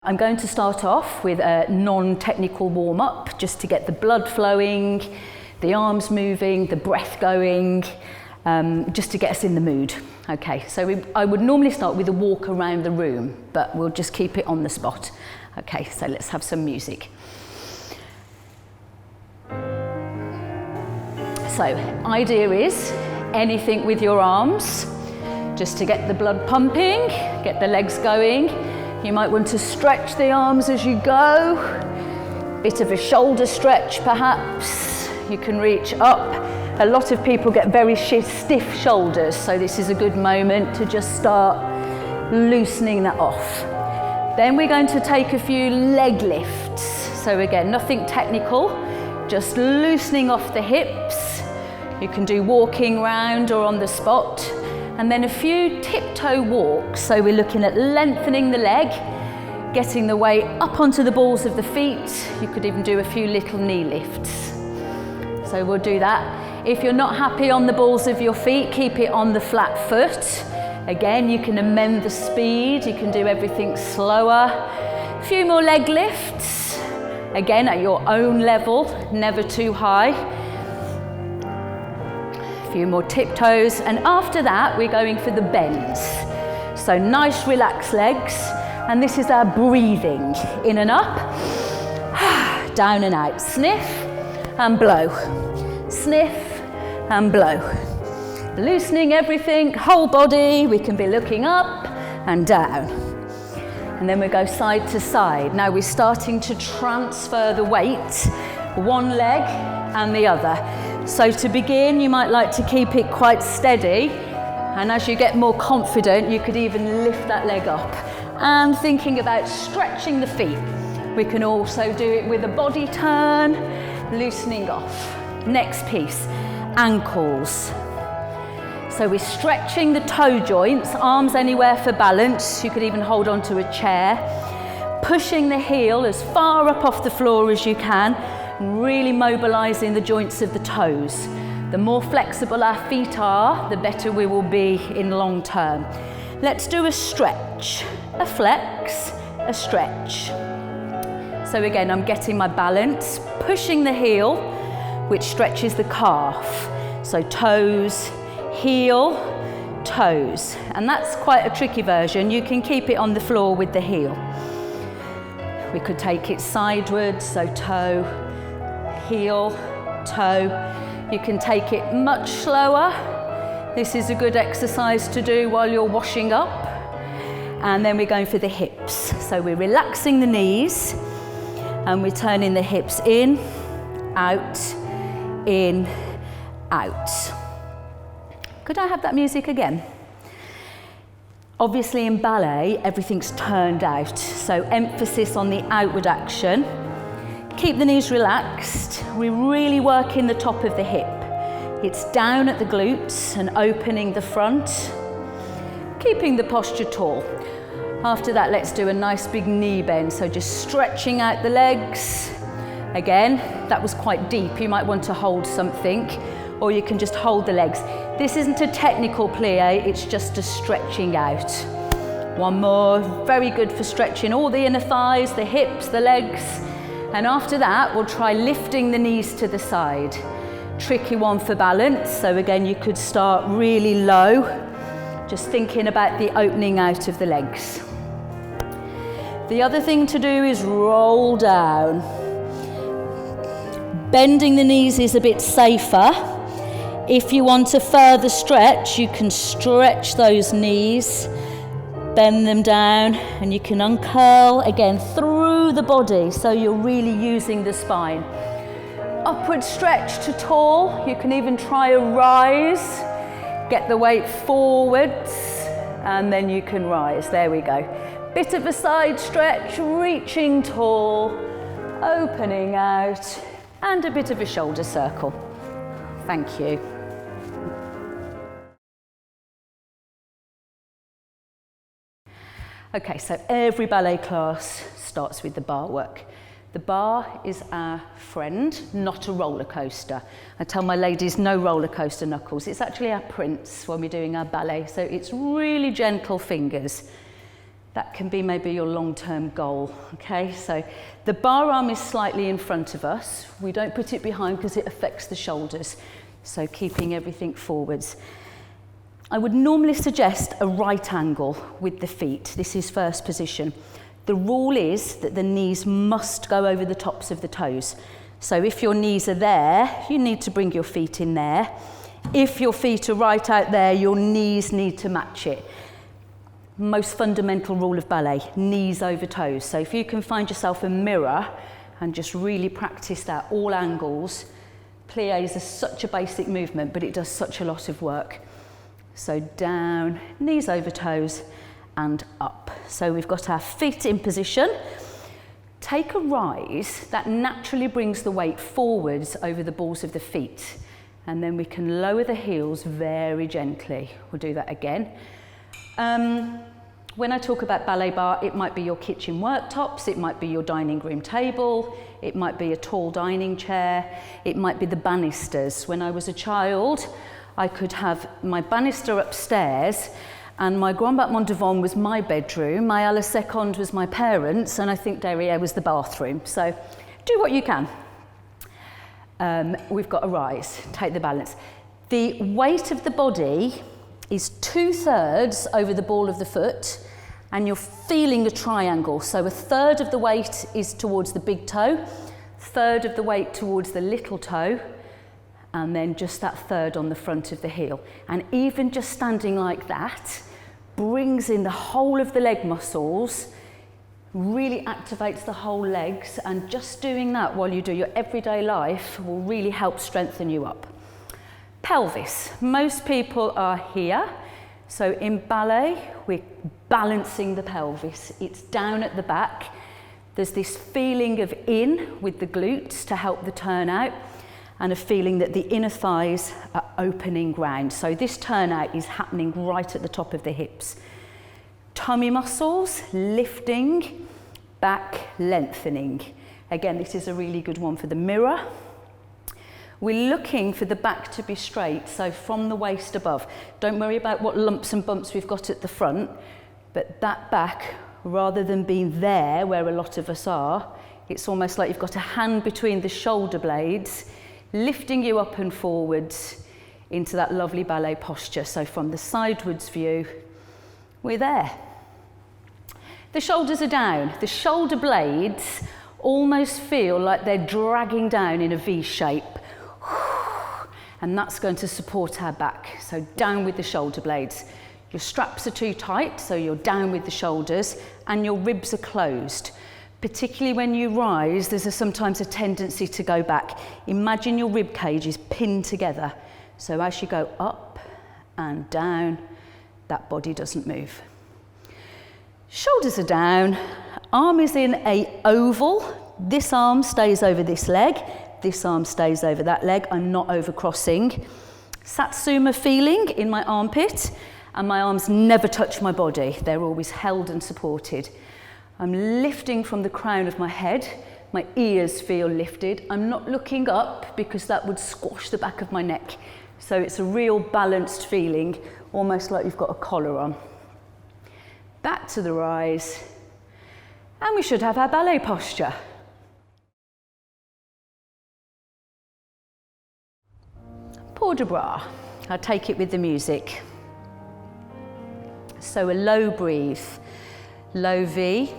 I'm going to start off with a non-technical warm-up just to get the blood flowing, the arms moving, the breath going, just to get us in the mood. Okay, so I would normally start with a walk around the room, but we'll just keep it on the spot. Okay, so let's have some music. So, idea is anything with your arms, just to get the blood pumping, get the legs going. You might want to stretch the arms as you go, bit of a shoulder stretch perhaps. You can reach up. A lot of people get very stiff shoulders, so this is a good moment to just start loosening that off. Then we're going to take a few leg lifts. So again, nothing technical, just loosening off the hips. You can do walking round or on the spot. And then a few tiptoe walks, so we're looking at lengthening the leg, getting the weight up onto the balls of the feet. You could even do a few little knee lifts. So we'll do that. If you're not happy on the balls of your feet, keep it on the flat foot. Again, you can amend the speed, you can do everything slower. A few more leg lifts, again at your own level, never too high. Few more tiptoes, and after that we're going for the bends. So nice relaxed legs, and this is our breathing. In and up, down and out. Sniff and blow. Sniff and blow. Loosening everything, whole body. We can be looking up and down. And then we go side to side. Now we're starting to transfer the weight, one leg and the other. So to begin, you might like to keep it quite steady, and as you get more confident, you could even lift that leg up. And thinking about stretching the feet. We can also do it with a body turn, loosening off. Next piece, ankles. So we're stretching the toe joints, arms anywhere for balance. You could even hold onto a chair. Pushing the heel as far up off the floor as you can. Really mobilising the joints of the toes. The more flexible our feet are, the better we will be in long term. Let's do a stretch, a flex, a stretch. So again, I'm getting my balance, pushing the heel, which stretches the calf. So toes, heel, toes. And that's quite a tricky version. You can keep it on the floor with the heel. We could take it sideways, so toe, heel, toe. You can take it much slower. This is a good exercise to do while you're washing up. And then we're going for the hips. So we're relaxing the knees and we're turning the hips in, out, in, out. Could I have that music again? Obviously in ballet, everything's turned out. So emphasis on the outward action. Keep the knees relaxed. We're really working the top of the hip. It's down at the glutes and opening the front. Keeping the posture tall. After that, let's do a nice big knee bend. So just stretching out the legs. Again, that was quite deep. You might want to hold something, or you can just hold the legs. This isn't a technical plie, it's just a stretching out. One more, very good for stretching all the inner thighs, the hips, the legs. And after that, we'll try lifting the knees to the side. Tricky one for balance, so again, you could start really low, just thinking about the opening out of the legs. The other thing to do is roll down. Bending the knees is a bit safer. If you want a further stretch, you can stretch those knees, bend them down, and you can uncurl again through the body, so you're really using the spine. Upward stretch to tall. You can even try a rise. Get the weight forwards, and then you can rise. There we go. Bit of a side stretch, reaching tall, opening out, and a bit of a shoulder circle. Thank you. Okay, so every ballet class starts with the barre work. The barre is our friend, not a roller coaster. I tell my ladies no roller coaster knuckles. It's actually our prince when we're doing our ballet, so it's really gentle fingers. That can be maybe your long-term goal, okay? So the bar arm is slightly in front of us. We don't put it behind because it affects the shoulders. So keeping everything forwards. I would normally suggest a right angle with the feet. This is first position. The rule is that the knees must go over the tops of the toes. So if your knees are there, you need to bring your feet in there. If your feet are right out there, your knees need to match it. Most fundamental rule of ballet, knees over toes. So if you can find yourself a mirror and just really practice that, all angles. Pliés is such a basic movement, but it does such a lot of work. So down, knees over toes, and up. So we've got our feet in position. Take a rise, that naturally brings the weight forwards over the balls of the feet. And then we can lower the heels very gently. We'll do that again. When I talk about ballet bar, it might be your kitchen worktops, it might be your dining room table, it might be a tall dining chair, it might be the banisters. When I was a child, I could have my banister upstairs, and my grand battement devant was my bedroom, my à la seconde was my parents', and I think derrière was the bathroom. So do what you can. We've got a rise, take the balance. The weight of the body is 2/3 over the ball of the foot, and you're feeling a triangle. So 1/3 of the weight is towards the big toe, 1/3 of the weight towards the little toe, and then just that 1/3 on the front of the heel. And even just standing like that brings in the whole of the leg muscles, really activates the whole legs, and just doing that while you do your everyday life will really help strengthen you up. Pelvis. Most people are here. So in ballet, we're balancing the pelvis. It's down at the back. There's this feeling of in with the glutes to help the turnout, and a feeling that the inner thighs are opening round. So this turnout is happening right at the top of the hips. Tummy muscles, lifting, back lengthening. Again, this is a really good one for the mirror. We're looking for the back to be straight, so from the waist above. Don't worry about what lumps and bumps we've got at the front, but that back, rather than being there where a lot of us are, it's almost like you've got a hand between the shoulder blades, lifting you up and forwards into that lovely ballet posture. So from the sidewards view, we're there. The shoulders are down. The shoulder blades almost feel like they're dragging down in a V shape. And that's going to support our back. So down with the shoulder blades. Your straps are too tight, so you're down with the shoulders, and your ribs are closed. Particularly when you rise, there's sometimes a tendency to go back. Imagine your rib cage is pinned together. So as you go up and down, that body doesn't move. Shoulders are down, arm is in a oval. This arm stays over this leg. This arm stays over that leg. I'm not overcrossing. Satsuma feeling in my armpit, and my arms never touch my body. They're always held and supported. I'm lifting from the crown of my head. My ears feel lifted. I'm not looking up because that would squash the back of my neck. So it's a real balanced feeling, almost like you've got a collar on. Back to the rise, and we should have our ballet posture. Port de bras. I'll take it with the music. So a low breathe, low V,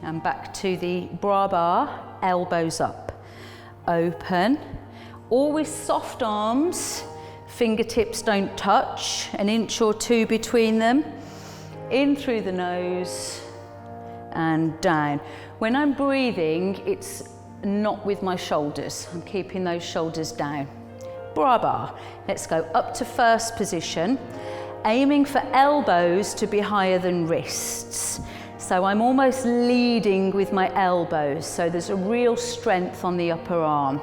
and back to the bra bar, elbows up. Open, always soft arms, fingertips don't touch, an inch or two between them. In through the nose and down. When I'm breathing, it's not with my shoulders. I'm keeping those shoulders down. Bra bar. Let's go up to first position, aiming for elbows to be higher than wrists. So I'm almost leading with my elbows, so there's a real strength on the upper arm.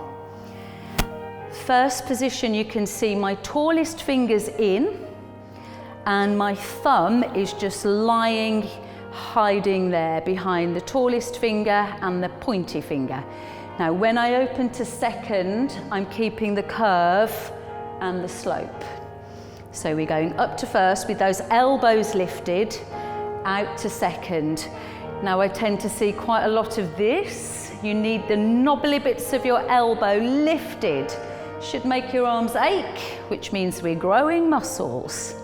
First position, you can see my tallest fingers in, and my thumb is just lying, hiding there behind the tallest finger and the pointy finger. Now, when I open to second, I'm keeping the curve and the slope. So we're going up to first with those elbows lifted out to second. Now I tend to see quite a lot of this. You need the knobbly bits of your elbow lifted. Should make your arms ache, which means we're growing muscles.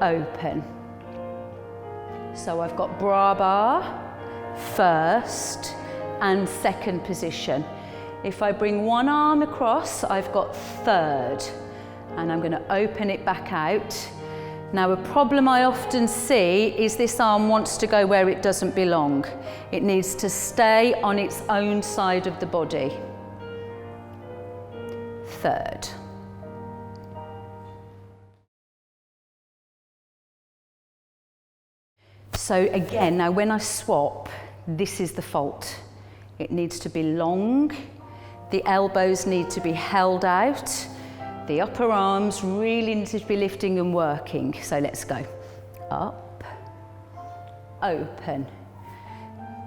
Open. So I've got barre, first and second position. If I bring one arm across, I've got third, and I'm going to open it back out. Now a problem I often see is this arm wants to go where it doesn't belong. It needs to stay on its own side of the body. Third. So again, now when I swap, this is the fault. It needs to be long, the elbows need to be held out, the upper arms really need to be lifting and working. So let's go. Up, open,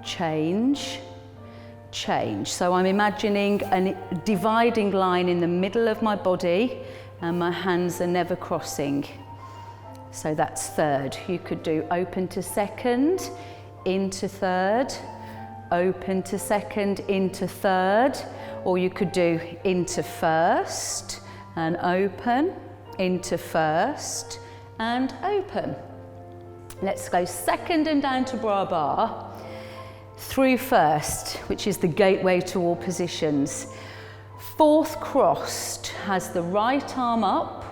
change, change. So I'm imagining a dividing line in the middle of my body and my hands are never crossing. So that's third. You could do open to second, into third, open to second, into third, or you could do into first and open, into first and open. Let's go second and down to barre, through first, which is the gateway to all positions. Fourth crossed has the right arm up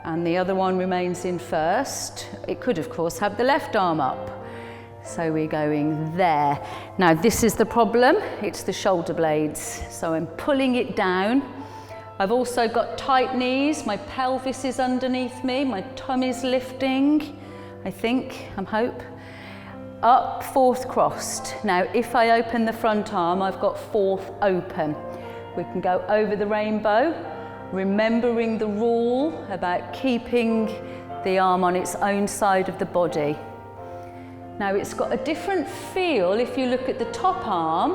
and the other one remains in first. It could of course have the left arm up. So we're going there. Now this is the problem, it's the shoulder blades. So I'm pulling it down. I've also got tight knees, my pelvis is underneath me, my tummy's lifting, I think, I hope. Up, fourth crossed. Now if I open the front arm, I've got fourth open. We can go over the rainbow, remembering the rule about keeping the arm on its own side of the body. Now it's got a different feel if you look at the top arm,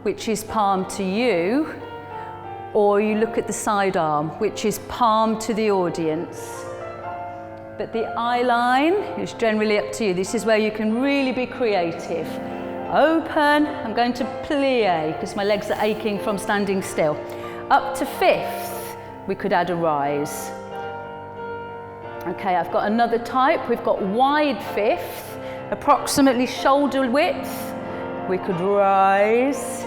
which is palm to you, or you look at the side arm, which is palm to the audience. But the eye line is generally up to you. This is where you can really be creative. Open, I'm going to plie because my legs are aching from standing still. Up to fifth, we could add a rise. Okay, I've got another type. We've got wide fifth, approximately shoulder width. We could rise.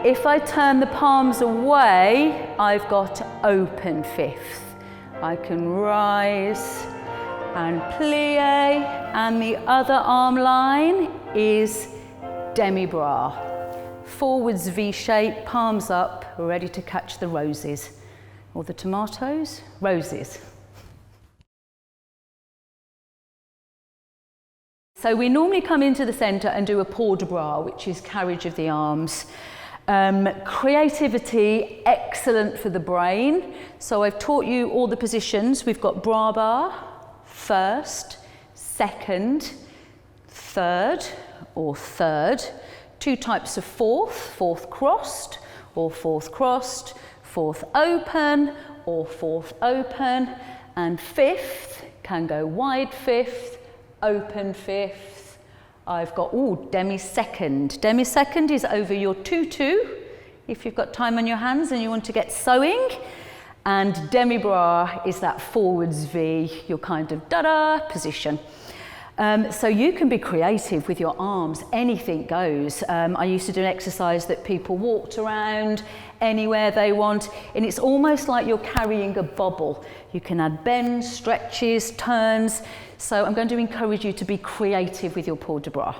If I turn the palms away, I've got open fifth. I can rise and plie, and the other arm line is demi-barre. Forwards V shape, palms up, ready to catch the roses. Or the tomatoes? Roses. So we normally come into the centre and do a port de bras, which is carriage of the arms. Creativity, excellent for the brain. So I've taught you all the positions. We've got barre, first, second, third, or third. Two types of fourth, fourth crossed, or fourth crossed, fourth open, or fourth open, and fifth can go wide fifth, open fifth. I've got, demi-second. Demi-second is over your tutu, if you've got time on your hands and you want to get sewing. And demi-barre is that forwards V, your kind of da-da position. So you can be creative with your arms, anything goes. I used to do an exercise that people walked around anywhere they want, and it's almost like you're carrying a bubble. You can add bends, stretches, turns. So I'm going to encourage you to be creative with your port de bras.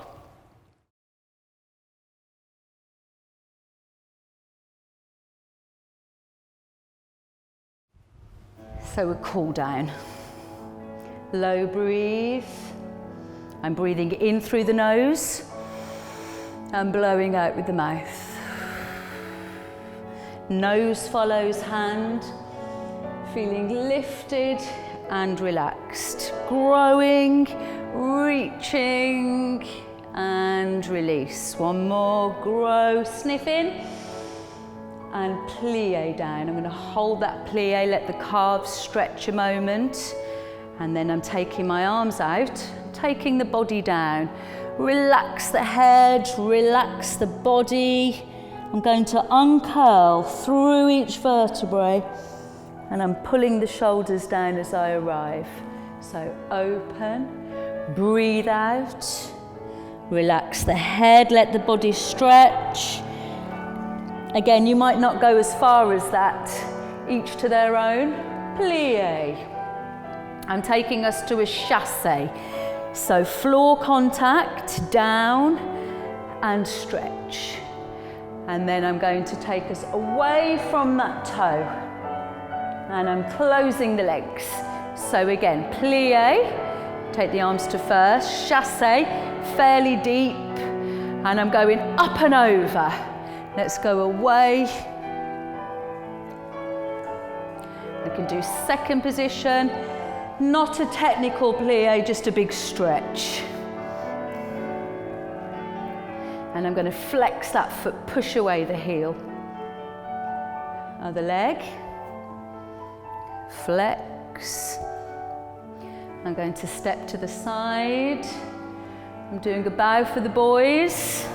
So a cool down. Low breathe. I'm breathing in through the nose and blowing out with the mouth. Nose follows hand, feeling lifted and relaxed. Growing, reaching and release. One more, grow, sniff in and plie down. I'm going to hold that plie, let the calves stretch a moment. And then I'm taking my arms out, taking the body down. Relax the head, relax the body. I'm going to uncurl through each vertebrae, and I'm pulling the shoulders down as I arrive. So open, breathe out, relax the head, let the body stretch. Again, you might not go as far as that, each to their own. Plie. I'm taking us to a chassé. So floor contact, down and stretch. And then I'm going to take us away from that toe. And I'm closing the legs. So again, plie, take the arms to first, chassé, fairly deep. And I'm going up and over. Let's go away. I can do second position. Not a technical plie, just a big stretch. And I'm going to flex that foot, push away the heel. Other leg. Flex. I'm going to step to the side. I'm doing a bow for the boys.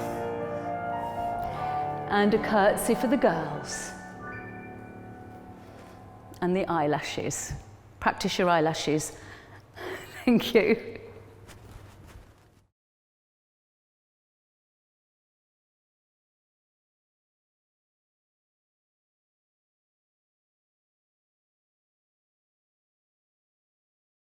And a curtsy for the girls. And the eyelashes. Practice your eyelashes. Thank you.